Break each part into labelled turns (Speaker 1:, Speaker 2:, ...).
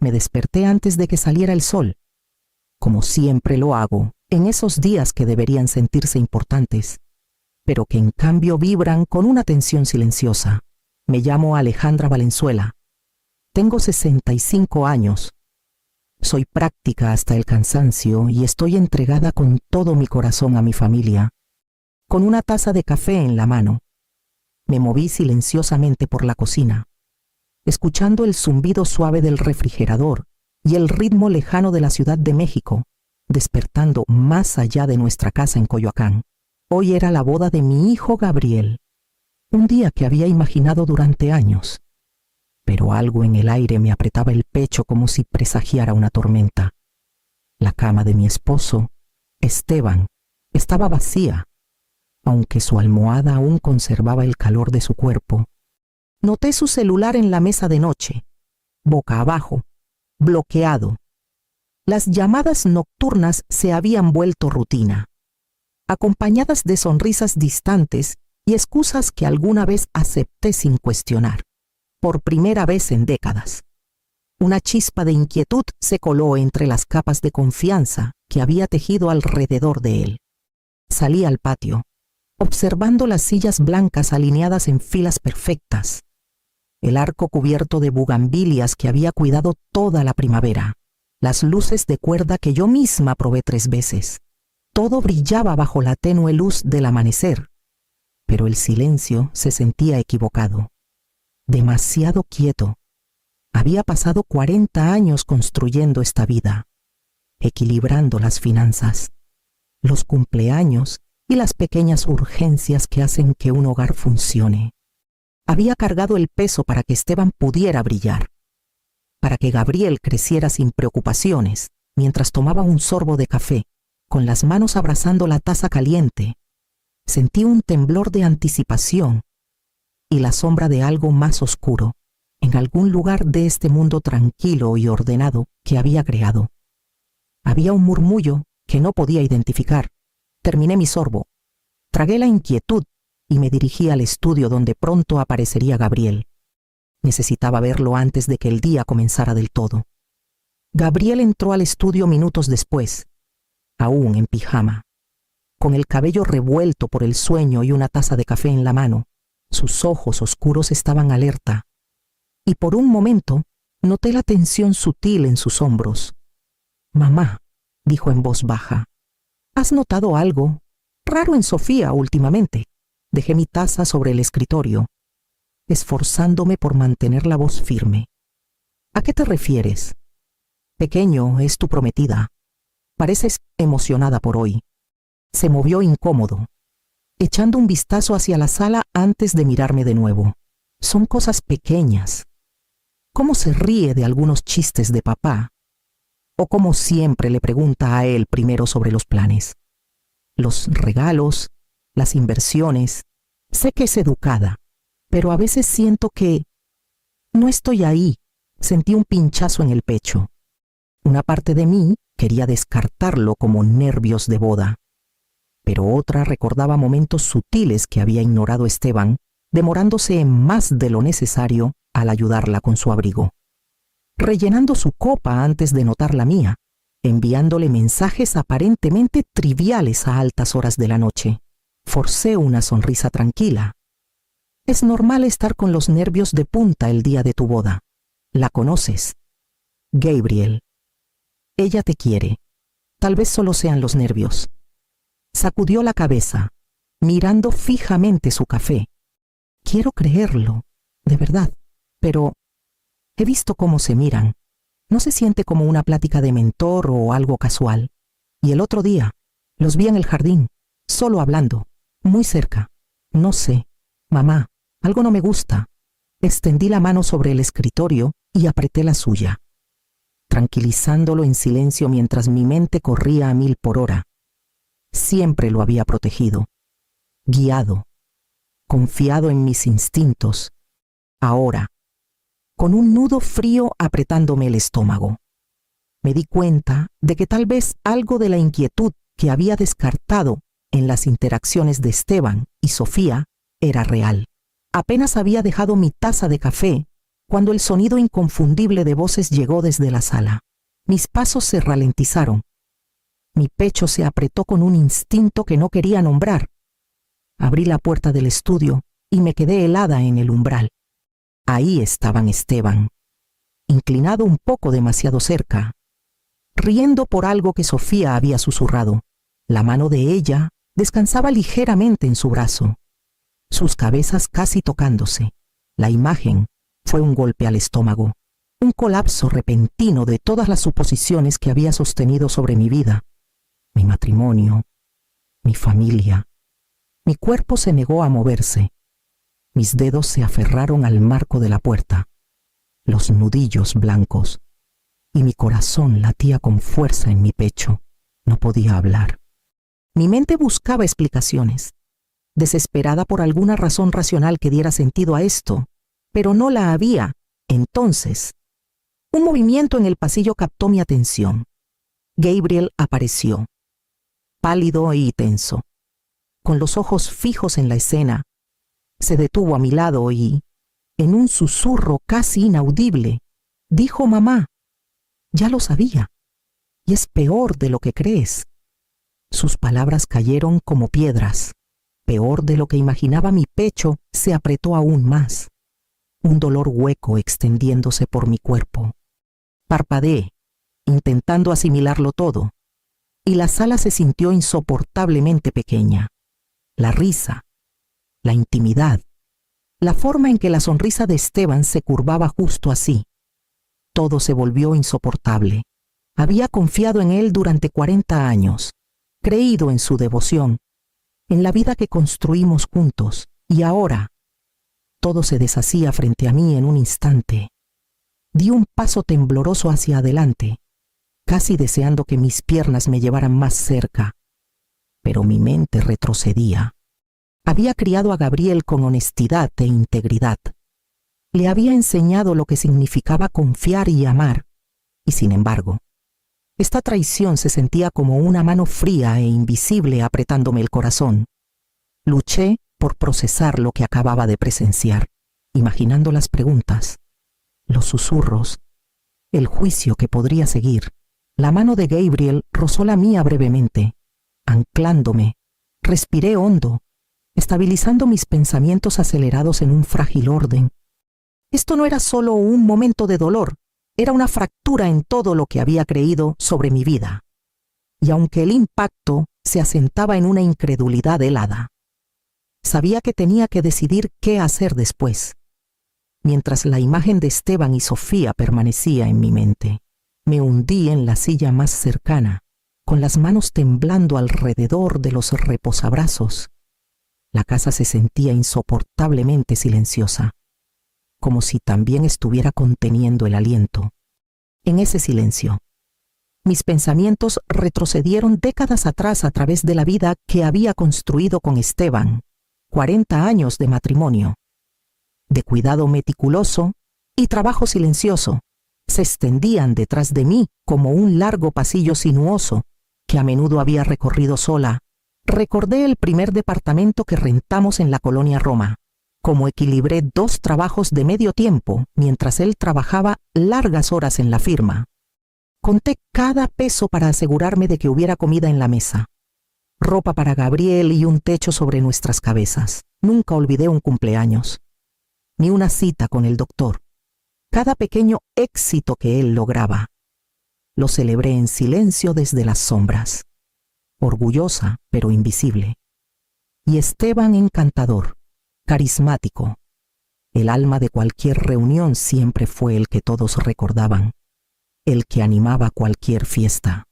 Speaker 1: Me desperté antes de que saliera el sol, como siempre lo hago en esos días que deberían sentirse importantes, pero que en cambio vibran con una tensión silenciosa. Me llamo Alejandra Valenzuela. Tengo 65 años. Soy práctica hasta el cansancio y estoy entregada con todo mi corazón a mi familia. Con una taza de café en la mano, me moví silenciosamente por la cocina, escuchando el zumbido suave del refrigerador y el ritmo lejano de la Ciudad de México, despertando más allá de nuestra casa en Coyoacán. Hoy era la boda de mi hijo Gabriel, un día que había imaginado durante años, pero algo en el aire me apretaba el pecho como si presagiara una tormenta. La cama de mi esposo, Esteban, estaba vacía, aunque su almohada aún conservaba el calor de su cuerpo. Noté su celular en la mesa de noche, boca abajo, bloqueado. Las llamadas nocturnas se habían vuelto rutina, acompañadas de sonrisas distantes y excusas que alguna vez acepté sin cuestionar. Por primera vez en décadas, una chispa de inquietud se coló entre las capas de confianza que había tejido alrededor de él. Salí al patio, observando las sillas blancas alineadas en filas perfectas, el arco cubierto de bugambilias que había cuidado toda la primavera, las luces de cuerda que yo misma probé 3 veces. Todo brillaba bajo la tenue luz del amanecer, pero el silencio se sentía equivocado, demasiado quieto. Había pasado 40 años construyendo esta vida, equilibrando las finanzas, los cumpleaños y las pequeñas urgencias que hacen que un hogar funcione. Había cargado el peso para que Esteban pudiera brillar, para que Gabriel creciera sin preocupaciones mientras tomaba un sorbo de café, con las manos abrazando la taza caliente. Sentí un temblor de anticipación y la sombra de algo más oscuro en algún lugar de este mundo tranquilo y ordenado que había creado. Había un murmullo que no podía identificar. Terminé mi sorbo, tragué la inquietud y me dirigí al estudio donde pronto aparecería Gabriel. Necesitaba verlo antes de que el día comenzara del todo. Gabriel entró al estudio minutos después, aún en pijama, con el cabello revuelto por el sueño y una taza de café en la mano. Sus ojos oscuros estaban alerta, y por un momento noté la tensión sutil en sus hombros. «Mamá», dijo en voz baja, «¿has notado algo raro en Sofía últimamente?» Dejé mi taza sobre el escritorio, esforzándome por mantener la voz firme. «¿A qué te refieres?» «Pequeño es tu prometida. Pareces emocionada por hoy». Se movió incómodo, echando un vistazo hacia la sala antes de mirarme de nuevo. «Son cosas pequeñas. ¿Cómo se ríe de algunos chistes de papá? O cómo siempre le pregunta a él primero sobre los planes, los regalos, las inversiones. Sé que es educada, pero a veces siento que no estoy ahí». Sentí un pinchazo en el pecho. Una parte de mí quería descartarlo como nervios de boda, pero otra recordaba momentos sutiles que había ignorado Esteban, demorándose en más de lo necesario al ayudarla con su abrigo, rellenando su copa antes de notar la mía, enviándole mensajes aparentemente triviales a altas horas de la noche. Forcé una sonrisa tranquila. «Es normal estar con los nervios de punta el día de tu boda. La conoces. Gabriel. Ella te quiere. Tal vez solo sean los nervios». Sacudió la cabeza, mirando fijamente su café. «Quiero creerlo, de verdad, pero he visto cómo se miran. No se siente como una plática de mentor o algo casual. Y el otro día, los vi en el jardín, solo hablando, muy cerca. No sé, mamá, algo no me gusta». Extendí la mano sobre el escritorio y apreté la suya, tranquilizándolo en silencio mientras mi mente corría a 1000 por hora. Siempre lo había protegido, guiado, confiado en mis instintos. Ahora, con un nudo frío apretándome el estómago, me di cuenta de que tal vez algo de la inquietud que había descartado en las interacciones de Esteban y Sofía era real. Apenas había dejado mi taza de café cuando el sonido inconfundible de voces llegó desde la sala. Mis pasos se ralentizaron. Mi pecho se apretó con un instinto que no quería nombrar. Abrí la puerta del estudio y me quedé helada en el umbral. Ahí estaban Esteban, inclinado un poco demasiado cerca, riendo por algo que Sofía había susurrado. La mano de ella descansaba ligeramente en su brazo, sus cabezas casi tocándose. La imagen fue un golpe al estómago, un colapso repentino de todas las suposiciones que había sostenido sobre mi vida, mi matrimonio, mi familia. Mi cuerpo se negó a moverse. Mis dedos se aferraron al marco de la puerta, los nudillos blancos, y mi corazón latía con fuerza en mi pecho. No podía hablar. Mi mente buscaba explicaciones, desesperada por alguna razón racional que diera sentido a esto, pero no la había. Entonces, un movimiento en el pasillo captó mi atención. Gabriel apareció, pálido y tenso, con los ojos fijos en la escena. Se detuvo a mi lado y, en un susurro casi inaudible, dijo: «Mamá, ya lo sabía, y es peor de lo que crees». Sus palabras cayeron como piedras. Peor de lo que imaginaba, mi pecho se apretó aún más, un dolor hueco extendiéndose por mi cuerpo. Parpadeé, intentando asimilarlo todo, y la sala se sintió insoportablemente pequeña. La risa, la intimidad, la forma en que la sonrisa de Esteban se curvaba justo así. Todo se volvió insoportable. Había confiado en él durante 40 años, creído en su devoción, en la vida que construimos juntos, y ahora todo se deshacía frente a mí en un instante. Di un paso tembloroso hacia adelante, casi deseando que mis piernas me llevaran más cerca, pero mi mente retrocedía. Había criado a Gabriel con honestidad e integridad. Le había enseñado lo que significaba confiar y amar, y sin embargo, esta traición se sentía como una mano fría e invisible apretándome el corazón. Luché por procesar lo que acababa de presenciar, imaginando las preguntas, los susurros, el juicio que podría seguir. La mano de Gabriel rozó la mía brevemente, anclándome. Respiré hondo, estabilizando mis pensamientos acelerados en un frágil orden. Esto no era solo un momento de dolor, era una fractura en todo lo que había creído sobre mi vida. Y aunque el impacto se asentaba en una incredulidad helada, sabía que tenía que decidir qué hacer después. Mientras la imagen de Esteban y Sofía permanecía en mi mente, me hundí en la silla más cercana, con las manos temblando alrededor de los reposabrazos. La casa se sentía insoportablemente silenciosa, como si también estuviera conteniendo el aliento. En ese silencio, mis pensamientos retrocedieron décadas atrás a través de la vida que había construido con Esteban, 40 años de matrimonio, de cuidado meticuloso y trabajo silencioso. Se extendían detrás de mí como un largo pasillo sinuoso que a menudo había recorrido sola. Recordé el primer departamento que rentamos en la colonia Roma, cómo equilibré 2 trabajos de medio tiempo mientras él trabajaba largas horas en la firma. Conté cada peso para asegurarme de que hubiera comida en la mesa, ropa para Gabriel y un techo sobre nuestras cabezas. Nunca olvidé un cumpleaños, ni una cita con el doctor. Cada pequeño éxito que él lograba, lo celebré en silencio desde las sombras, orgullosa pero invisible. Y Esteban encantador, carismático. El alma de cualquier reunión siempre fue el que todos recordaban, el que animaba cualquier fiesta.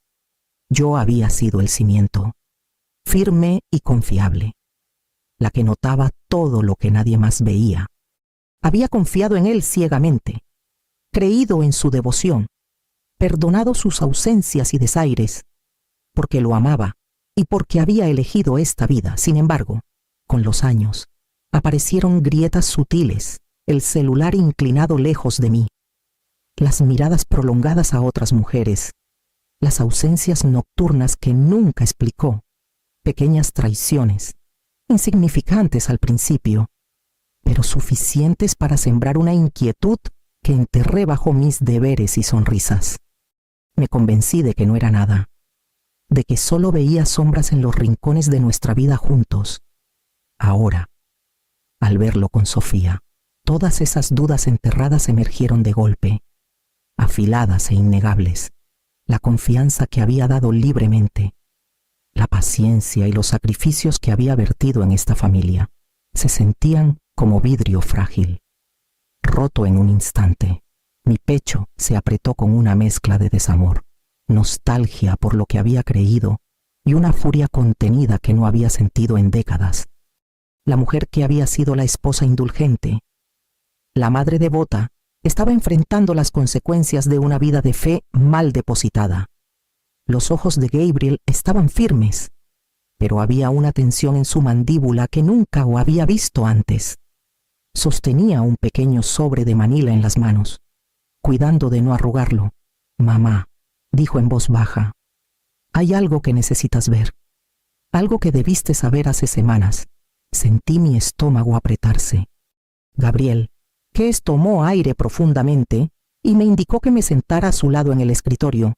Speaker 1: Yo había sido el cimiento, firme y confiable, la que notaba todo lo que nadie más veía. Había confiado en él ciegamente, creído en su devoción, perdonado sus ausencias y desaires, porque lo amaba y porque había elegido esta vida. Sin embargo, con los años, aparecieron grietas sutiles, el celular inclinado lejos de mí, las miradas prolongadas a otras mujeres, las ausencias nocturnas que nunca explicó, pequeñas traiciones, insignificantes al principio, pero suficientes para sembrar una inquietud que enterré bajo mis deberes y sonrisas. Me convencí de que no era nada, de que solo veía sombras en los rincones de nuestra vida juntos. Ahora, al verlo con Sofía, todas esas dudas enterradas emergieron de golpe, afiladas e innegables. La confianza que había dado libremente, la paciencia y los sacrificios que había vertido en esta familia, se sentían como vidrio frágil, roto en un instante. Mi pecho se apretó con una mezcla de desamor, nostalgia por lo que había creído y una furia contenida que no había sentido en décadas. La mujer que había sido la esposa indulgente, la madre devota, estaba enfrentando las consecuencias de una vida de fe mal depositada. Los ojos de Gabriel estaban firmes, pero había una tensión en su mandíbula que nunca había visto antes. Sostenía un pequeño sobre de Manila en las manos, cuidando de no arrugarlo. «Mamá», dijo en voz baja, «hay algo que necesitas ver, algo que debiste saber hace semanas». Sentí mi estómago apretarse. Gabriel, que tomó aire profundamente y me indicó que me sentara a su lado en el escritorio.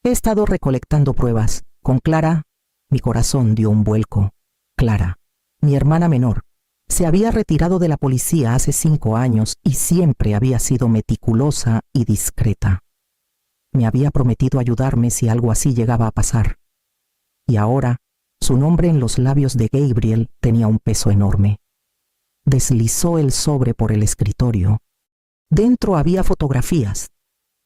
Speaker 1: «He estado recolectando pruebas. Con Clara». Mi corazón dio un vuelco. Clara, mi hermana menor, se había retirado de la policía hace 5 años y siempre había sido meticulosa y discreta. Me había prometido ayudarme si algo así llegaba a pasar. Y ahora, su nombre en los labios de Gabriel tenía un peso enorme. Deslizó el sobre por el escritorio. Dentro había fotografías,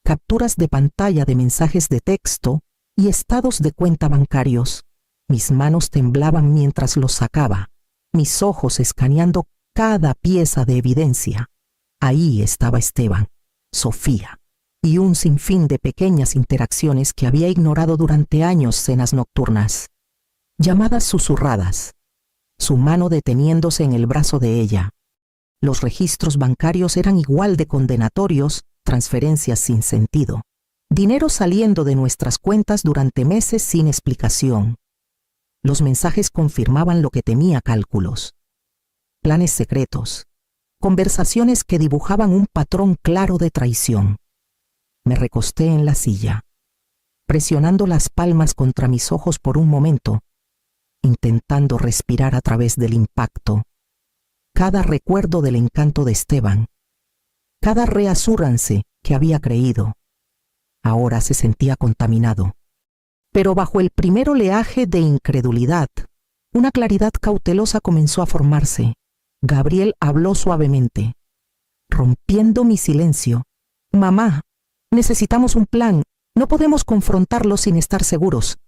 Speaker 1: capturas de pantalla de mensajes de texto y estados de cuenta bancarios. Mis manos temblaban mientras los sacaba, mis ojos escaneando cada pieza de evidencia. Ahí estaba Esteban, Sofía y un sinfín de pequeñas interacciones que había ignorado durante años, cenas nocturnas, llamadas susurradas, su mano deteniéndose en el brazo de ella. Los registros bancarios eran igual de condenatorios, transferencias sin sentido, dinero saliendo de nuestras cuentas durante meses sin explicación. Los mensajes confirmaban lo que temía: cálculos, planes secretos, conversaciones que dibujaban un patrón claro de traición. Me recosté en la silla, presionando las palmas contra mis ojos por un momento, intentando respirar a través del impacto. Cada recuerdo del encanto de Esteban, cada reassurance que había creído, ahora se sentía contaminado. Pero bajo el primer oleaje de incredulidad, una claridad cautelosa comenzó a formarse. Gabriel habló suavemente, rompiendo mi silencio. «Mamá, necesitamos un plan. No podemos confrontarlo sin estar seguros.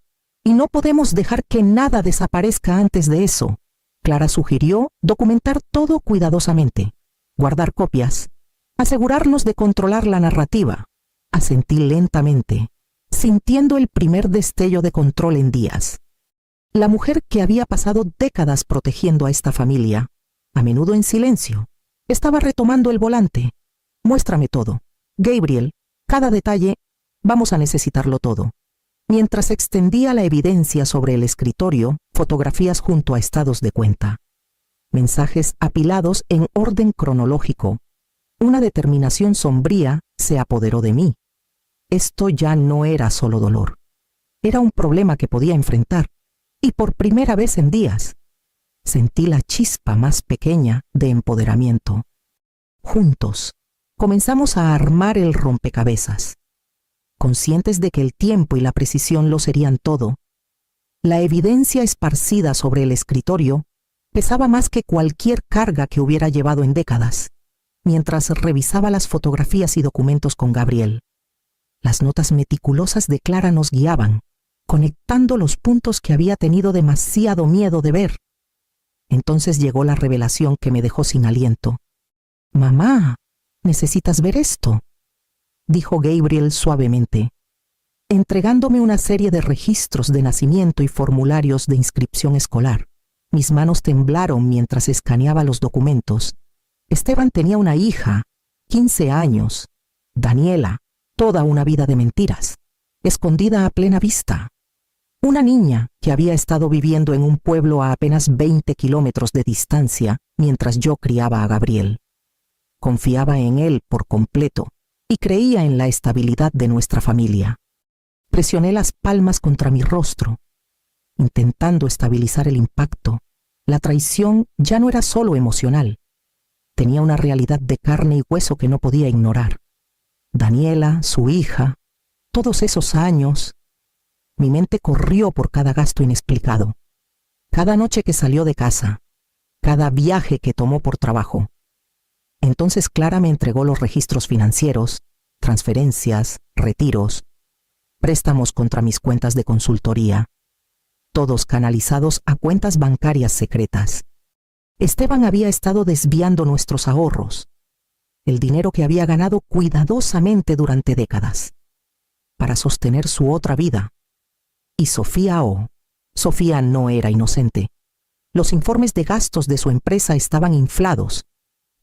Speaker 1: Y no podemos dejar que nada desaparezca antes de eso». Clara sugirió documentar todo cuidadosamente, guardar copias, asegurarnos de controlar la narrativa. Asentí lentamente, sintiendo el primer destello de control en días. La mujer que había pasado décadas protegiendo a esta familia, a menudo en silencio, estaba retomando el volante. «Muéstrame todo, Gabriel, cada detalle, vamos a necesitarlo todo». Mientras extendía la evidencia sobre el escritorio, fotografías junto a estados de cuenta, mensajes apilados en orden cronológico, una determinación sombría se apoderó de mí. Esto ya no era solo dolor. Era un problema que podía enfrentar, y por primera vez en días, sentí la chispa más pequeña de empoderamiento. Juntos, comenzamos a armar el rompecabezas, conscientes de que el tiempo y la precisión lo serían todo. La evidencia esparcida sobre el escritorio pesaba más que cualquier carga que hubiera llevado en décadas. Mientras revisaba las fotografías y documentos con Gabriel, las notas meticulosas de Clara nos guiaban, conectando los puntos que había tenido demasiado miedo de ver. Entonces llegó la revelación que me dejó sin aliento. «Mamá, necesitas ver esto», dijo Gabriel suavemente, entregándome una serie de registros de nacimiento y formularios de inscripción escolar. Mis manos temblaron mientras escaneaba los documentos. Esteban tenía una hija, 15 años, Daniela, toda una vida de mentiras, escondida a plena vista. Una niña que había estado viviendo en un pueblo a apenas 20 kilómetros de distancia mientras yo criaba a Gabriel. Confiaba en él por completo y creía en la estabilidad de nuestra familia. Presioné las palmas contra mi rostro, intentando estabilizar el impacto. La traición ya no era solo emocional. Tenía una realidad de carne y hueso que no podía ignorar. Daniela, su hija, todos esos años. Mi mente corrió por cada gasto inexplicado. Cada noche que salió de casa, cada viaje que tomó por trabajo. Entonces Clara me entregó los registros financieros, transferencias, retiros, préstamos contra mis cuentas de consultoría, todos canalizados a cuentas bancarias secretas. Esteban había estado desviando nuestros ahorros, el dinero que había ganado cuidadosamente durante décadas, para sostener su otra vida. Y Sofía no era inocente. Los informes de gastos de su empresa estaban inflados,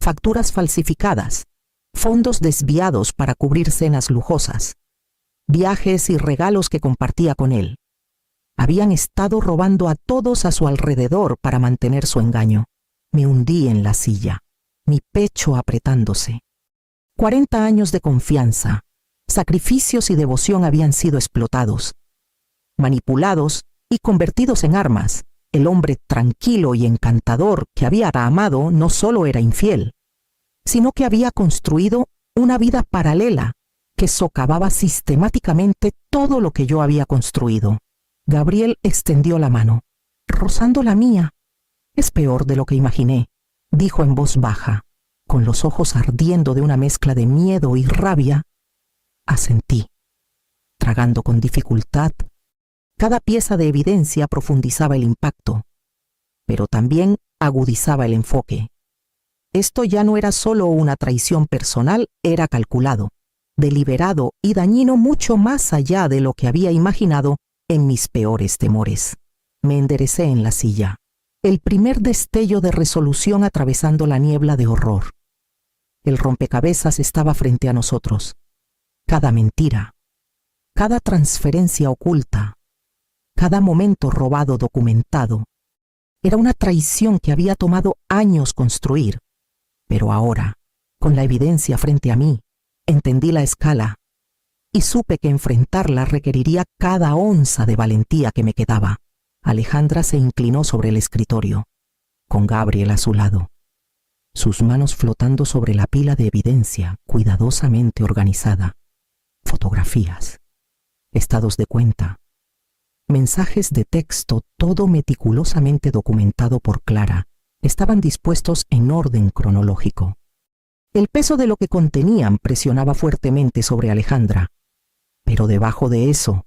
Speaker 1: facturas falsificadas, fondos desviados para cubrir cenas lujosas, viajes y regalos que compartía con él. Habían estado robando a todos a su alrededor para mantener su engaño. Me hundí en la silla, mi pecho apretándose. 40 años de confianza, sacrificios y devoción habían sido explotados, manipulados y convertidos en armas. El hombre tranquilo y encantador que había amado no solo era infiel, sino que había construido una vida paralela que socavaba sistemáticamente todo lo que yo había construido. Gabriel extendió la mano, rozando la mía. «Es peor de lo que imaginé», dijo en voz baja, con los ojos ardiendo de una mezcla de miedo y rabia. Asentí, tragando con dificultad. Cada pieza de evidencia profundizaba el impacto, pero también agudizaba el enfoque. Esto ya no era solo una traición personal, era calculado, deliberado y dañino mucho más allá de lo que había imaginado en mis peores temores. Me enderecé en la silla, el primer destello de resolución atravesando la niebla de horror. El rompecabezas estaba frente a nosotros. Cada mentira, cada transferencia oculta, cada momento robado documentado. Era una traición que había tomado años construir. Pero ahora, con la evidencia frente a mí, entendí la escala y supe que enfrentarla requeriría cada onza de valentía que me quedaba. Alejandra se inclinó sobre el escritorio, con Gabriel a su lado, sus manos flotando sobre la pila de evidencia cuidadosamente organizada. Fotografías, estados de cuenta, mensajes de texto, todo meticulosamente documentado por Clara, estaban dispuestos en orden cronológico. El peso de lo que contenían presionaba fuertemente sobre Alejandra, pero debajo de eso,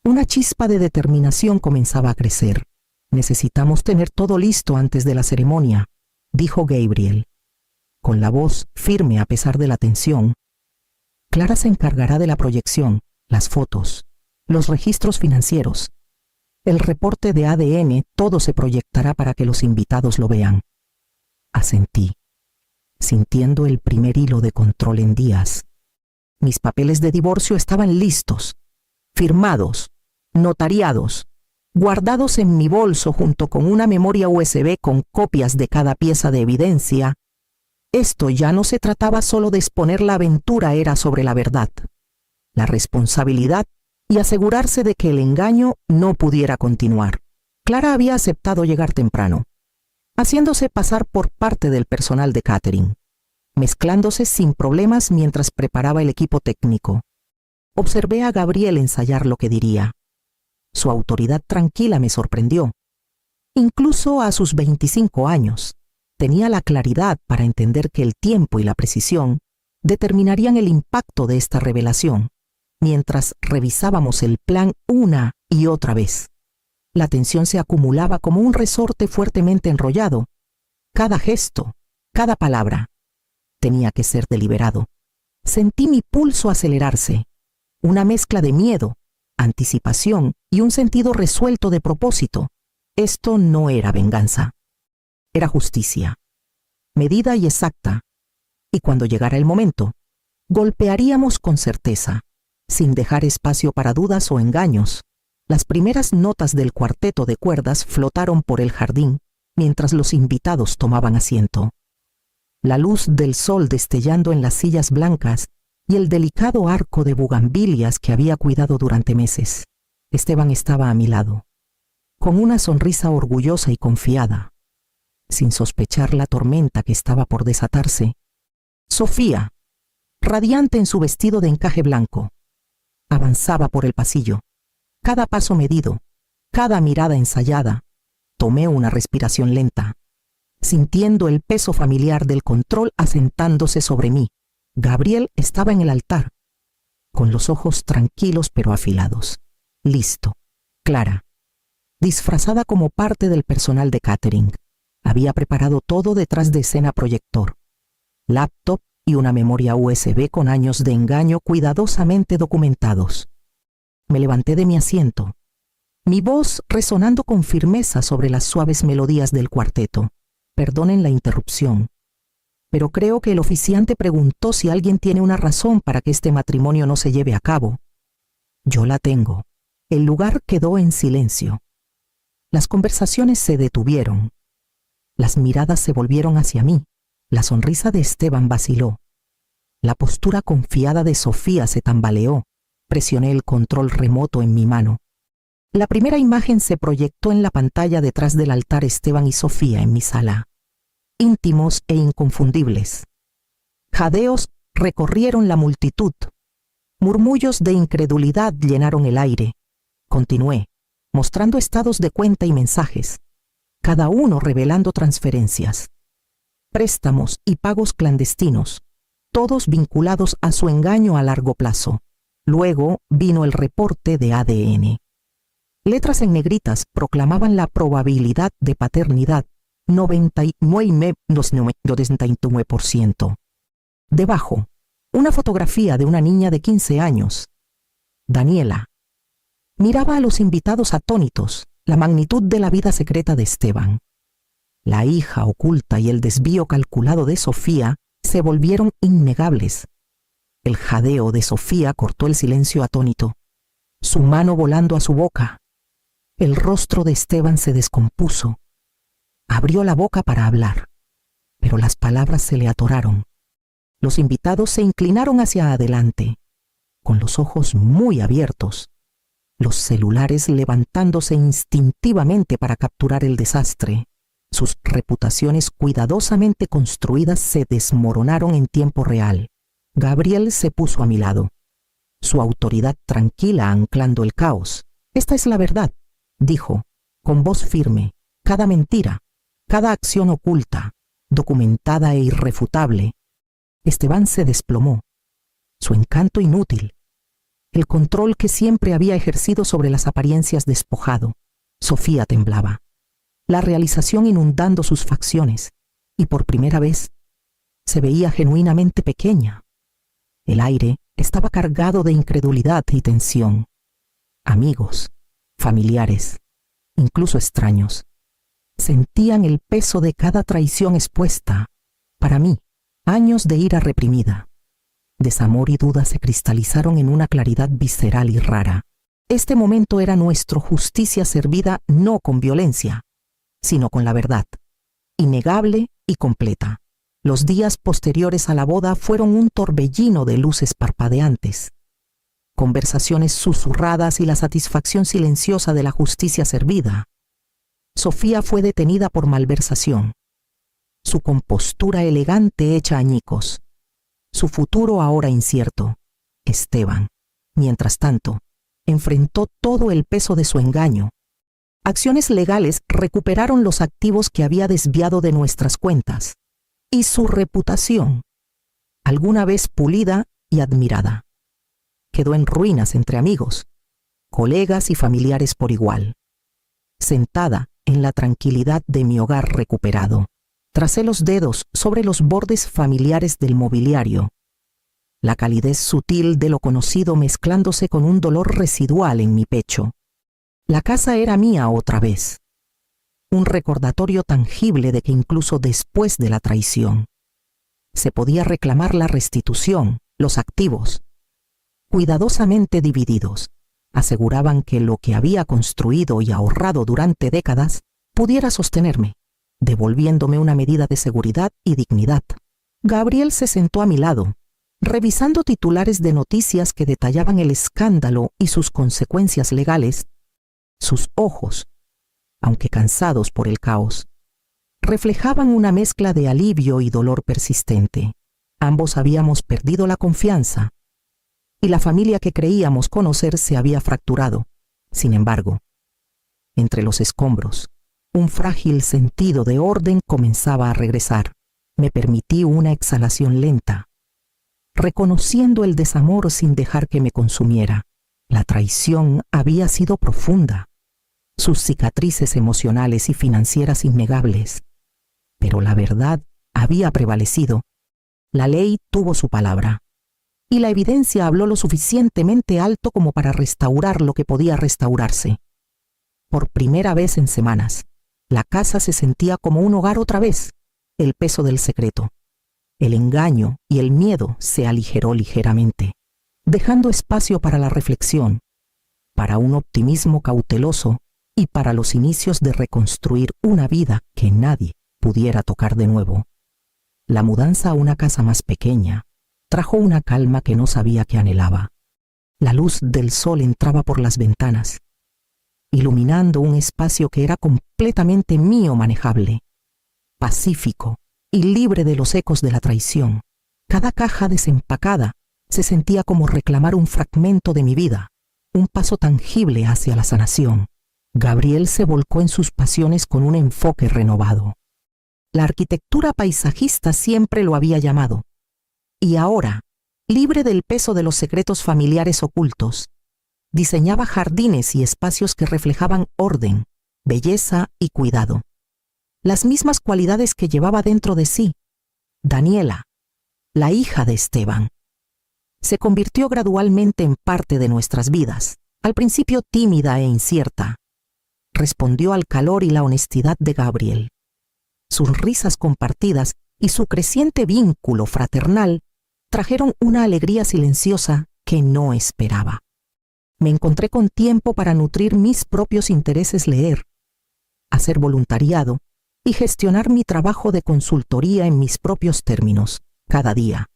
Speaker 1: una chispa de determinación comenzaba a crecer. «Necesitamos tener todo listo antes de la ceremonia», dijo Gabriel, con la voz firme a pesar de la tensión. «Clara se encargará de la proyección, las fotos, los registros financieros, el reporte de ADN, todo se proyectará para que los invitados lo vean». Asentí, sintiendo el primer hilo de control en días. Mis papeles de divorcio estaban listos, firmados, notariados, guardados en mi bolso junto con una memoria USB con copias de cada pieza de evidencia. Esto ya no se trataba solo de exponer la aventura, era sobre la verdad, la responsabilidad y asegurarse de que el engaño no pudiera continuar. Clara había aceptado llegar temprano, haciéndose pasar por parte del personal de catering, mezclándose sin problemas mientras preparaba el equipo técnico. Observé a Gabriel ensayar lo que diría. Su autoridad tranquila me sorprendió. Incluso a sus 25 años, tenía la claridad para entender que el tiempo y la precisión determinarían el impacto de esta revelación, mientras revisábamos el plan una y otra vez. La tensión se acumulaba como un resorte fuertemente enrollado. Cada gesto, cada palabra, tenía que ser deliberado. Sentí mi pulso acelerarse, una mezcla de miedo, anticipación y un sentido resuelto de propósito. Esto no era venganza, era justicia, medida y exacta, y cuando llegara el momento, golpearíamos con certeza, sin dejar espacio para dudas o engaños. Las primeras notas del cuarteto de cuerdas flotaron por el jardín mientras los invitados tomaban asiento. la luz del sol destellando en las sillas blancas y el delicado arco de bugambilias que había cuidado durante meses. Esteban estaba a mi lado, con una sonrisa orgullosa y confiada, sin sospechar la tormenta que estaba por desatarse. Sofía, radiante en su vestido de encaje blanco, avanzaba por el pasillo, cada paso medido, cada mirada ensayada. Tomé una respiración lenta, sintiendo el peso familiar del control asentándose sobre mí. Gabriel estaba en el altar, con los ojos tranquilos pero afilados. Listo. Clara, disfrazada como parte del personal de catering, había preparado todo detrás de escena: proyector, laptop y una memoria USB con años de engaño cuidadosamente documentados. Me levanté de mi asiento, mi voz resonando con firmeza sobre las suaves melodías del cuarteto. Perdonen la interrupción, pero creo que el oficiante preguntó si alguien tiene una razón para que este matrimonio no se lleve a cabo. Yo la tengo. El lugar quedó en silencio. Las conversaciones se detuvieron. Las miradas se volvieron hacia mí. La sonrisa de Esteban vaciló. La postura confiada de Sofía se tambaleó. Presioné el control remoto en mi mano. La primera imagen se proyectó en la pantalla detrás del altar: Esteban y Sofía en mi sala, íntimos e inconfundibles. Jadeos recorrieron la multitud. Murmullos de incredulidad llenaron el aire. Continué, mostrando estados de cuenta y mensajes, cada uno revelando transferencias, préstamos y pagos clandestinos, todos vinculados a su engaño a largo plazo. Luego vino el reporte de ADN. Letras en negritas proclamaban la probabilidad de paternidad: 99%. Debajo, una fotografía de una niña de 15 años, Daniela. Miraba a los invitados atónitos la magnitud de la vida secreta de Esteban. La hija oculta y el desvío calculado de Sofía se volvieron innegables. El jadeo de Sofía cortó el silencio atónito, su mano volando a su boca. El rostro de Esteban se descompuso. Abrió la boca para hablar, pero las palabras se le atoraron. Los invitados se inclinaron hacia adelante, con los ojos muy abiertos, los celulares levantándose instintivamente para capturar el desastre. Sus reputaciones cuidadosamente construidas se desmoronaron en tiempo real. Gabriel se puso a mi lado, su autoridad tranquila anclando el caos. «Esta es la verdad», dijo, con voz firme. «Cada mentira, cada acción oculta, documentada e irrefutable». Esteban se desplomó. Su encanto inútil, el control que siempre había ejercido sobre las apariencias, despojado. Sofía temblaba, la realización inundando sus facciones, y por primera vez se veía genuinamente pequeña. El aire estaba cargado de incredulidad y tensión. Amigos, familiares, incluso extraños, sentían el peso de cada traición expuesta. Para mí, años de ira reprimida, desamor y duda se cristalizaron en una claridad visceral y rara. Este momento era nuestro justicia servida no con violencia, sino con la verdad, innegable y completa. Los días posteriores a la boda fueron un torbellino de luces parpadeantes, conversaciones susurradas y la satisfacción silenciosa de la justicia servida. Sofía fue detenida por malversación, su compostura elegante hecha añicos, su futuro ahora incierto. Esteban, mientras tanto, enfrentó todo el peso de su engaño. Acciones legales recuperaron los activos que había desviado de nuestras cuentas, y su reputación, alguna vez pulida y admirada, quedó en ruinas entre amigos, colegas y familiares por igual. Sentada en la tranquilidad de mi hogar recuperado, tracé los dedos sobre los bordes familiares del mobiliario, la calidez sutil de lo conocido mezclándose con un dolor residual en mi pecho. La casa era mía otra vez, un recordatorio tangible de que incluso después de la traición, se podía reclamar la restitución. Los activos, cuidadosamente divididos, aseguraban que lo que había construido y ahorrado durante décadas pudiera sostenerme, devolviéndome una medida de seguridad y dignidad. Gabriel se sentó a mi lado, revisando titulares de noticias que detallaban el escándalo y sus consecuencias legales. Sus ojos, aunque cansados por el caos, reflejaban una mezcla de alivio y dolor persistente. Ambos habíamos perdido la confianza, y la familia que creíamos conocer se había fracturado. Sin embargo, entre los escombros, un frágil sentido de orden comenzaba a regresar. Me permití una exhalación lenta, reconociendo el desamor sin dejar que me consumiera. La traición había sido profunda, sus cicatrices emocionales y financieras innegables. Pero la verdad había prevalecido. La ley tuvo su palabra, y la evidencia habló lo suficientemente alto como para restaurar lo que podía restaurarse. Por primera vez en semanas, la casa se sentía como un hogar otra vez. El peso del secreto, el engaño y el miedo se aligeró ligeramente, dejando espacio para la reflexión, para un optimismo cauteloso y para los inicios de reconstruir una vida que nadie pudiera tocar de nuevo. La mudanza a una casa más pequeña trajo una calma que no sabía que anhelaba. La luz del sol entraba por las ventanas, iluminando un espacio que era completamente mío, manejable, pacífico y libre de los ecos de la traición. Cada caja desempacada se sentía como reclamar un fragmento de mi vida, un paso tangible hacia la sanación. Gabriel se volcó en sus pasiones con un enfoque renovado. La arquitectura paisajista siempre lo había llamado, y ahora, libre del peso de los secretos familiares ocultos, diseñaba jardines y espacios que reflejaban orden, belleza y cuidado. Las mismas cualidades que llevaba dentro de sí. Daniela, la hija de Esteban, se convirtió gradualmente en parte de nuestras vidas, al principio tímida e incierta. Respondió al calor y la honestidad de Gabriel. Sus risas compartidas y su creciente vínculo fraternal trajeron una alegría silenciosa que no esperaba. Me encontré con tiempo para nutrir mis propios intereses, leer, hacer voluntariado y gestionar mi trabajo de consultoría en mis propios términos. Cada día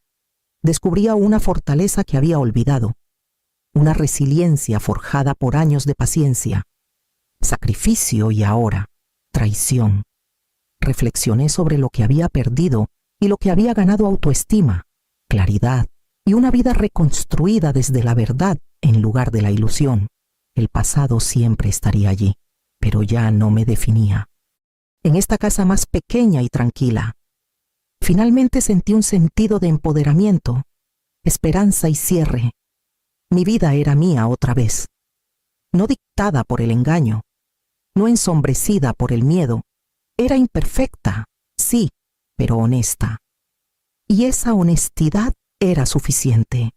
Speaker 1: descubría una fortaleza que había olvidado, una resiliencia forjada por años de paciencia, sacrificio y ahora traición. Reflexioné sobre lo que había perdido y lo que había ganado: autoestima, claridad y una vida reconstruida desde la verdad en lugar de la ilusión. El pasado siempre estaría allí, pero ya no me definía. En esta casa más pequeña y tranquila, finalmente sentí un sentido de empoderamiento, esperanza y cierre. Mi vida era mía otra vez, no dictada por el engaño, no ensombrecida por el miedo. Era imperfecta, sí, pero honesta. Y esa honestidad era suficiente.